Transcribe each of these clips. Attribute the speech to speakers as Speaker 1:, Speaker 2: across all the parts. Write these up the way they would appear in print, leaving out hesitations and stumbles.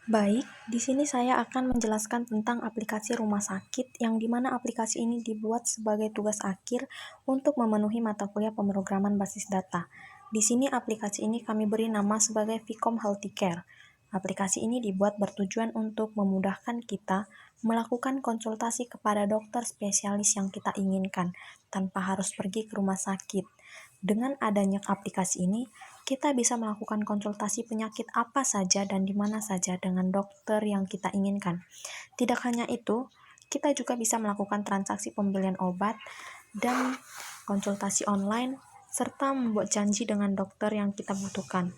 Speaker 1: Baik, di sini saya akan menjelaskan tentang aplikasi rumah sakit yang dimana aplikasi ini dibuat sebagai tugas akhir untuk memenuhi mata kuliah pemrograman basis data. Di sini aplikasi ini kami beri nama sebagai Vcom Healthcare. Aplikasi ini dibuat bertujuan untuk memudahkan kita melakukan konsultasi kepada dokter spesialis yang kita inginkan tanpa harus pergi ke rumah sakit. Dengan adanya aplikasi ini, kita bisa melakukan konsultasi penyakit apa saja dan di mana saja dengan dokter yang kita inginkan. Tidak hanya itu, kita juga bisa melakukan transaksi pembelian obat dan konsultasi online, serta membuat janji dengan dokter yang kita butuhkan.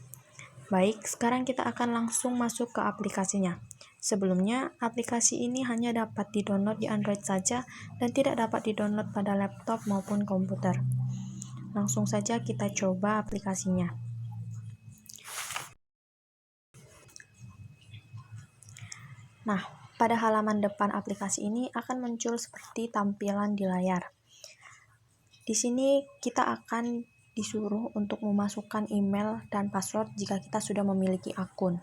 Speaker 1: Baik, sekarang kita akan langsung masuk ke aplikasinya. Sebelumnya, aplikasi ini hanya dapat di-download di Android saja dan tidak dapat di-download pada laptop maupun komputer. Langsung saja kita coba aplikasinya. Nah, pada halaman depan aplikasi ini akan muncul seperti tampilan di layar. Di sini kita akan disuruh untuk memasukkan email dan password jika kita sudah memiliki akun.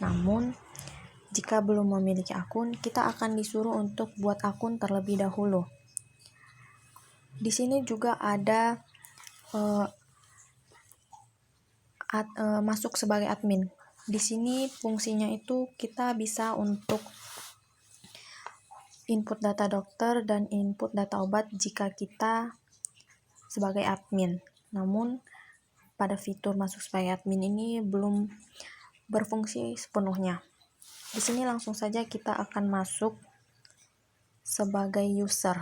Speaker 1: Namun, jika belum memiliki akun, kita akan disuruh untuk buat akun terlebih dahulu. Di sini juga ada masuk sebagai admin. Di sini fungsinya itu kita bisa untuk input data dokter dan input data obat jika kita sebagai admin. Namun, pada fitur masuk sebagai admin ini belum berfungsi sepenuhnya. Di sini langsung saja kita akan masuk sebagai user.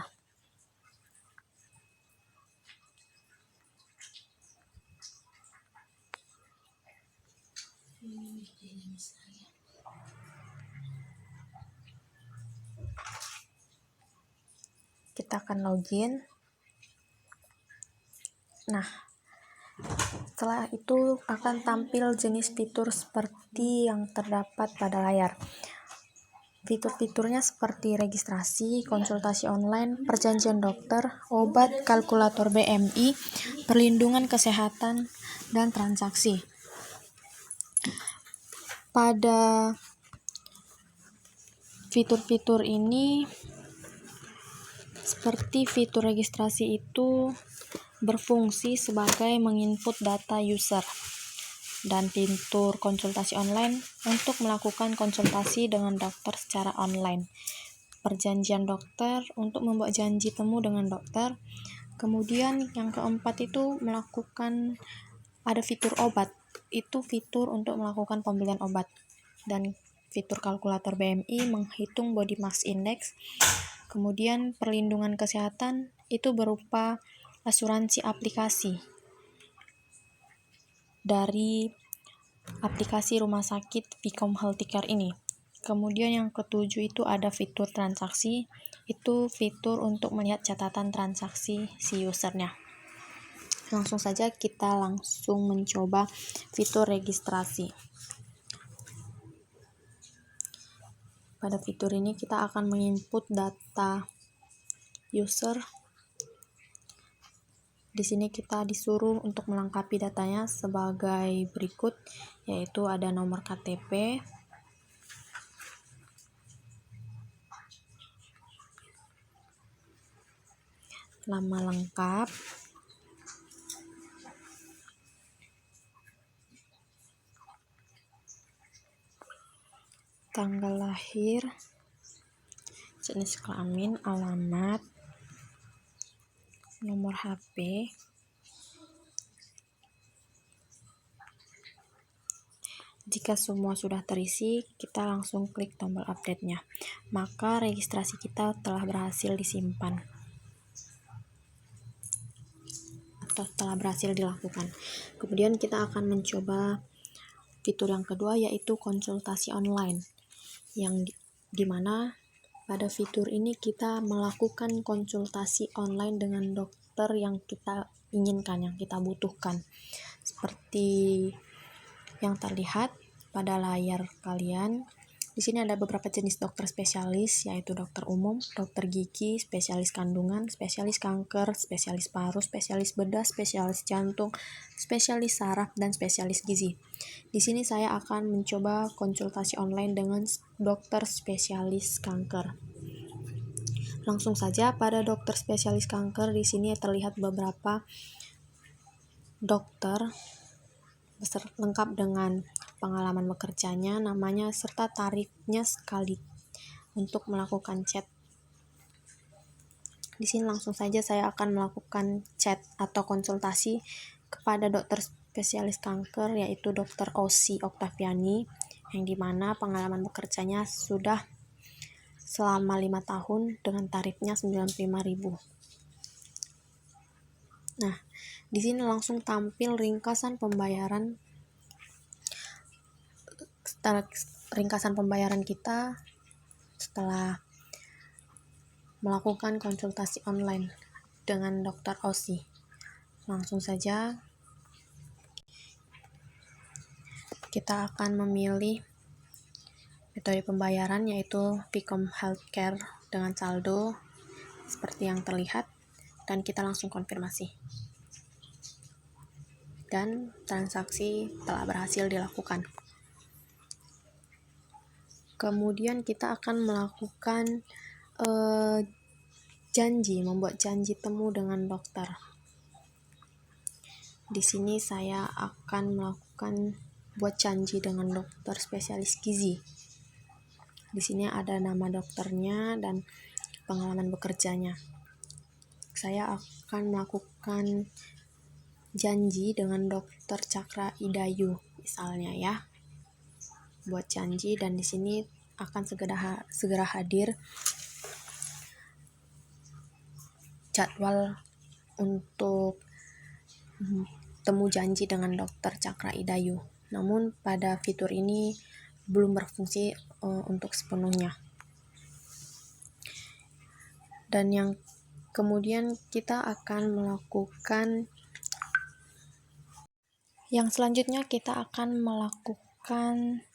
Speaker 1: Kita akan login. Nah, setelah itu akan tampil jenis fitur seperti yang terdapat pada layar. Fitur-fiturnya seperti registrasi, konsultasi online, perjanjian dokter, obat, kalkulator BMI, perlindungan kesehatan, dan transaksi. Pada fitur-fitur ini, seperti fitur registrasi itu berfungsi sebagai menginput data user, dan fitur konsultasi online untuk melakukan konsultasi dengan dokter secara online. Perjanjian dokter untuk membuat janji temu dengan dokter. Kemudian yang keempat itu ada fitur obat. Itu fitur untuk melakukan pembelian obat. Dan fitur kalkulator BMI menghitung body mass index. Kemudian perlindungan kesehatan itu berupa asuransi aplikasi dari aplikasi rumah sakit Vcom Healthcare ini. Kemudian yang ketujuh itu ada fitur transaksi, itu fitur untuk melihat catatan transaksi si usernya. Langsung saja kita langsung mencoba fitur registrasi. Pada fitur ini kita akan menginput data user. Di sini kita disuruh untuk melengkapi datanya sebagai berikut, yaitu ada nomor KTP, nama lengkap, tanggal lahir, jenis kelamin, alamat, nomor HP, jika semua sudah terisi, kita langsung klik tombol update-nya. Maka registrasi kita telah berhasil disimpan atau telah berhasil dilakukan. Kemudian kita akan mencoba fitur yang kedua, yaitu konsultasi online, yang dimana pada fitur ini kita melakukan konsultasi online dengan dokter yang kita inginkan, yang kita butuhkan, seperti yang terlihat pada layar kalian. Di sini ada beberapa jenis dokter spesialis, yaitu dokter umum, dokter gigi, spesialis kandungan, spesialis kanker, spesialis paru, spesialis bedah, spesialis jantung, spesialis saraf, dan spesialis gizi. Di sini saya akan mencoba konsultasi online dengan dokter spesialis kanker. Langsung saja pada dokter spesialis kanker, di sini terlihat beberapa dokter lengkap dengan pengalaman bekerjanya, namanya, serta tarifnya sekali untuk melakukan chat. Di sini langsung saja saya akan melakukan chat atau konsultasi kepada dokter spesialis kanker, yaitu Dr. Osi Oktaviani, yang dimana pengalaman bekerjanya sudah selama 5 tahun dengan tarifnya 95.000. Nah, di sini langsung tampil ringkasan pembayaran kita setelah melakukan konsultasi online dengan Dr. Osi. Langsung saja kita akan memilih metode pembayaran, yaitu Vicom Healthcare dengan saldo seperti yang terlihat, dan kita langsung konfirmasi. Dan transaksi telah berhasil dilakukan. Kemudian kita akan melakukan membuat janji temu dengan dokter. Di sini saya akan buat janji dengan dokter spesialis gizi. Di sini ada nama dokternya dan pengalaman bekerjanya. Saya akan melakukan janji dengan dokter Cakra Idayu, misalnya ya. Buat janji, dan di sini akan segera hadir jadwal untuk temu janji dengan dokter Cakra Idayu. Namun pada fitur ini belum berfungsi untuk sepenuhnya. Dan yang kemudian kita akan melakukan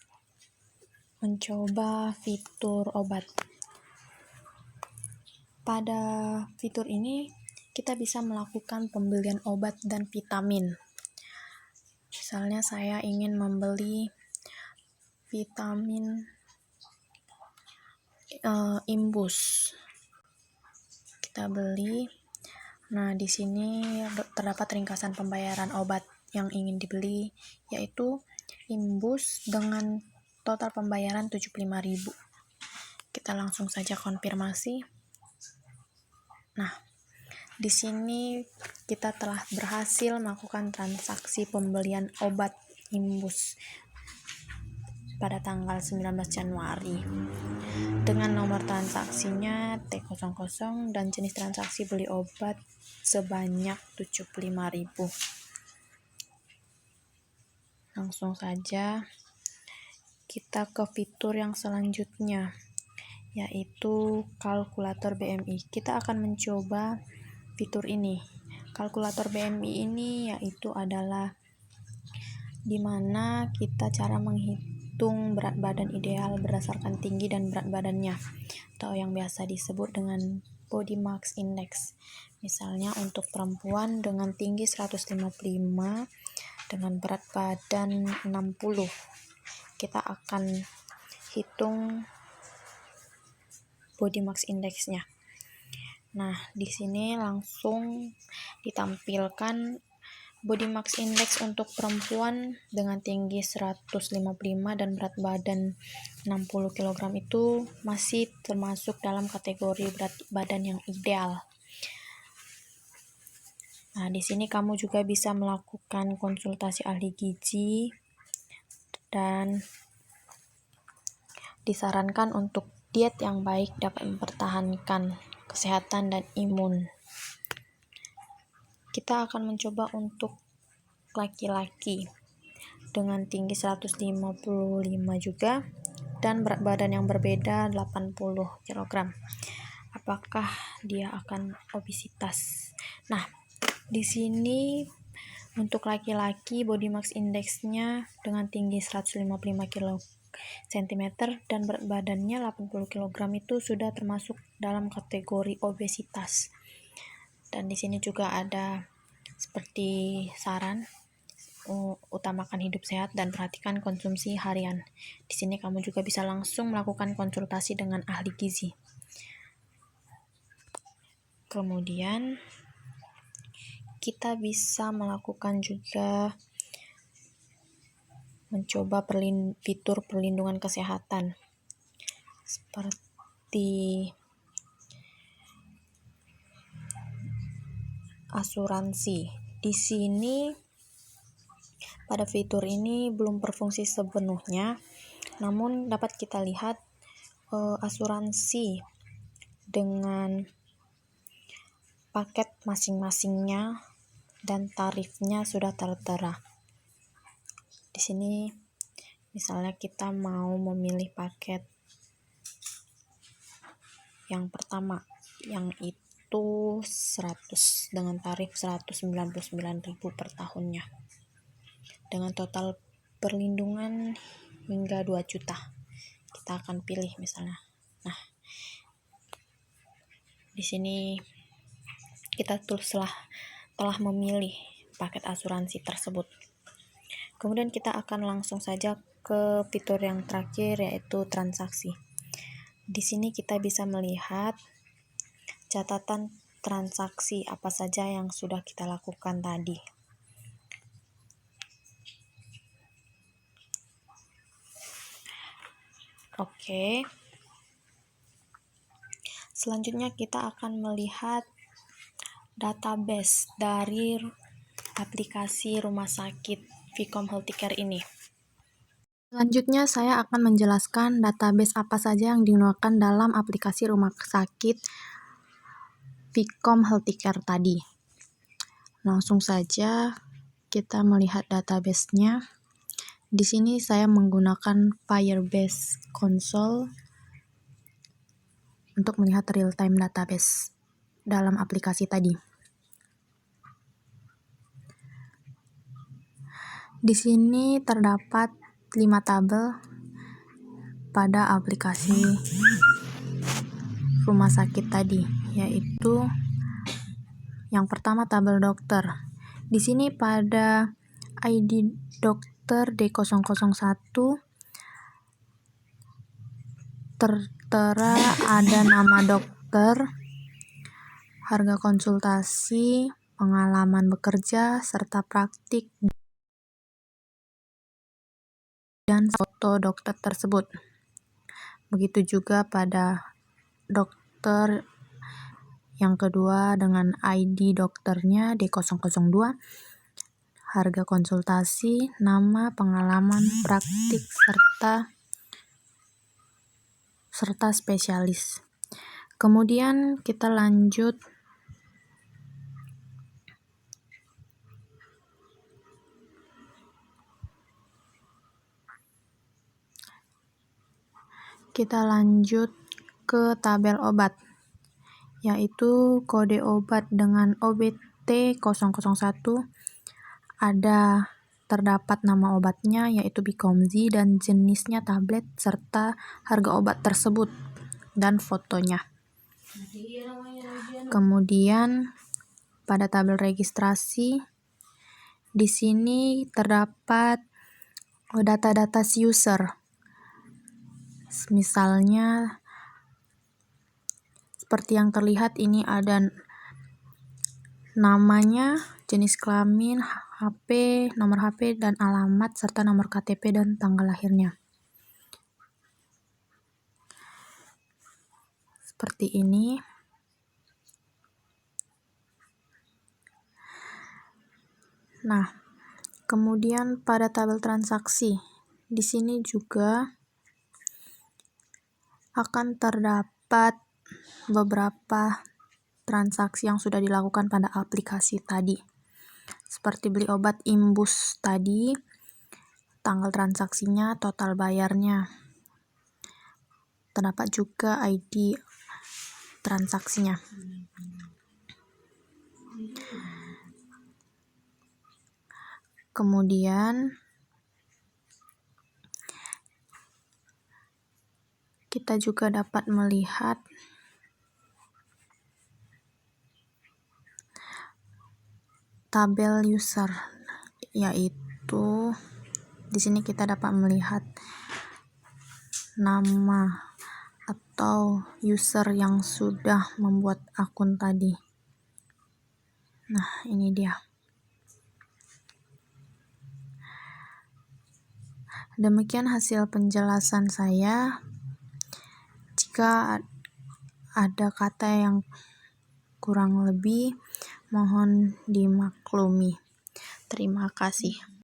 Speaker 1: mencoba fitur obat. Pada fitur ini kita bisa melakukan pembelian obat dan vitamin. Misalnya saya ingin membeli vitamin Imbus. Kita beli. Nah, di sini terdapat ringkasan pembayaran obat yang ingin dibeli, yaitu Imbus dengan total pembayaran 75.000. Kita langsung saja konfirmasi. Nah, di sini kita telah berhasil melakukan transaksi pembelian obat Imbus pada tanggal 19 Januari dengan nomor transaksinya T00 dan jenis transaksi beli obat sebanyak 75.000. Langsung saja kita ke fitur yang selanjutnya, yaitu kalkulator BMI. Kita akan mencoba fitur ini. Kalkulator BMI ini yaitu adalah dimana kita cara menghitung berat badan ideal berdasarkan tinggi dan berat badannya, atau yang biasa disebut dengan body mass index. Misalnya untuk perempuan dengan tinggi 155 dengan berat badan 60, kita akan hitung body mass index-nya. Nah, di sini langsung ditampilkan body mass index untuk perempuan dengan tinggi 155 dan berat badan 60 kg itu masih termasuk dalam kategori berat badan yang ideal. Nah, di sini kamu juga bisa melakukan konsultasi ahli gizi dan disarankan untuk diet yang baik dapat mempertahankan kesehatan dan imun. Kita akan mencoba untuk laki-laki dengan tinggi 155 juga dan berat badan yang berbeda 80 kg. Apakah dia akan obesitas? Nah, di sini untuk laki-laki body mass index-nya dengan tinggi 155 cm dan berat badannya 80 kg itu sudah termasuk dalam kategori obesitas. Dan di sini juga ada seperti saran, utamakan hidup sehat dan perhatikan konsumsi harian. Di sini kamu juga bisa langsung melakukan konsultasi dengan ahli gizi. Kemudian kita bisa melakukan juga mencoba fitur perlindungan kesehatan seperti asuransi. Di sini pada fitur ini belum berfungsi sepenuhnya, namun dapat kita lihat asuransi dengan paket masing-masingnya dan tarifnya sudah tertera. Di sini misalnya kita mau memilih paket yang pertama yang itu 100 dengan tarif 199.000 per tahunnya dengan total perlindungan hingga 2 juta. Kita akan pilih misalnya. Nah, di sini kita telah memilih paket asuransi tersebut. Kemudian kita akan langsung saja ke fitur yang terakhir, yaitu transaksi. Di sini kita bisa melihat catatan transaksi apa saja yang sudah kita lakukan tadi. Oke. Selanjutnya kita akan melihat database dari aplikasi rumah sakit Vcom Healthcare ini. Selanjutnya saya akan menjelaskan database apa saja yang digunakan dalam aplikasi rumah sakit Vcom Healthcare tadi. Langsung saja kita melihat database-nya. Di sini saya menggunakan Firebase Console untuk melihat real-time database dalam aplikasi tadi. Di sini terdapat 5 tabel pada aplikasi rumah sakit tadi, yaitu yang pertama tabel dokter. Di sini pada ID dokter D001 tertera ada nama dokter, harga konsultasi, pengalaman bekerja, serta praktik, dan foto dokter tersebut. Begitu juga pada dokter yang kedua dengan ID dokternya D002, harga konsultasi, nama, pengalaman, praktik, serta spesialis. Kemudian kita lanjut ke tabel obat, yaitu kode obat dengan OBT001 terdapat nama obatnya yaitu Bicomzy dan jenisnya tablet serta harga obat tersebut dan fotonya. Kemudian pada tabel registrasi di sini terdapat data-data si user. Misalnya seperti yang terlihat ini ada namanya, jenis kelamin, HP, nomor HP dan alamat serta nomor KTP dan tanggal lahirnya. Seperti ini. Nah, kemudian pada tabel transaksi di sini juga akan terdapat beberapa transaksi yang sudah dilakukan pada aplikasi tadi. Seperti beli obat imbus tadi, tanggal transaksinya, total bayarnya. Terdapat juga ID transaksinya. Kemudian Kita juga dapat melihat tabel user, yaitu di sini kita dapat melihat nama atau user yang sudah membuat akun tadi. Nah, ini dia. Demikian hasil penjelasan saya. Jika ada kata yang kurang lebih, mohon dimaklumi. Terima kasih.